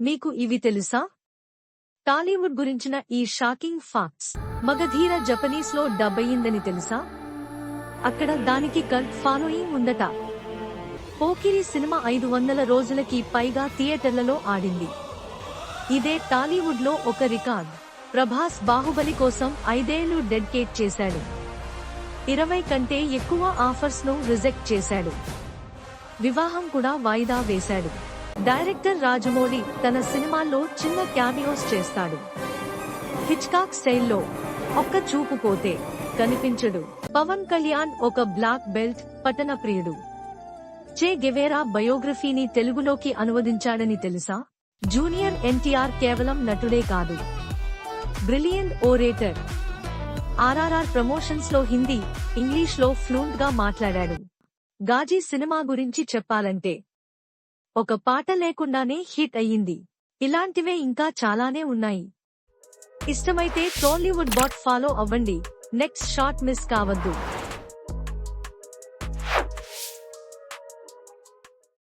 మీకు ఇవి తెలుసా? టాలీవుడ్ గురించిన ఈ షాకింగ్ ఫ్యాక్ట్స్. మగధీర జపనీస్ లో డబ్ అయ్యిందని తెలుసా? అక్కడ దానికి కల్ట్ ఫాలోయింగ్ ఉందట. పోకిరి సినిమా 500 రోజులకి పైగా థియేటర్లలో ఆడింది. ఇదే టాలీవుడ్ లో ఒక రికార్డ్. ప్రభాస్ బాహుబలి కోసం 5 ఏళ్లు డెడికేట్ చేశాడు. 20 కంటే ఎక్కువ ఆఫర్స్ ను రిజెక్ట్ చేశాడు. వివాహం కూడా వాయిదా వేశాడు. డైరెక్టర్ రాజమౌళి తన సినిమాల్లో చిన్న క్యామియోస్ చేస్తాడు. హిచ్కాక్ స్టైల్లో ఒక్క చూపు పోతే కనిపించడు. పవన్ కళ్యాణ్ ఒక బ్లాక్ బెల్ట్ పఠన ప్రియుడు. చే గెవేరా బయోగ్రఫీని తెలుగులోకి అనువదించాడని తెలుసా? జూనియర్ ఎన్టీఆర్ కేవలం నటుడే కాదు, బ్రిలియంట్ ఓరేటర్. ఆర్ఆర్ఆర్ ప్రమోషన్స్ లో హిందీ, ఇంగ్లీష్ లో ఫ్లూయెంట్ గా మాట్లాడాడు. గాజీ సినిమా గురించి చెప్పాలంటే ఒక పాట లేకుండానే హిట్ అయ్యింది. ఇలాంటివే ఇంకా చాలానే ఉన్నాయి. ఇష్టమైతే టాలీవుడ్ బాట్ ఫాలో అవ్వండి. నెక్స్ట్ షాట్ మిస్ కావద్దు.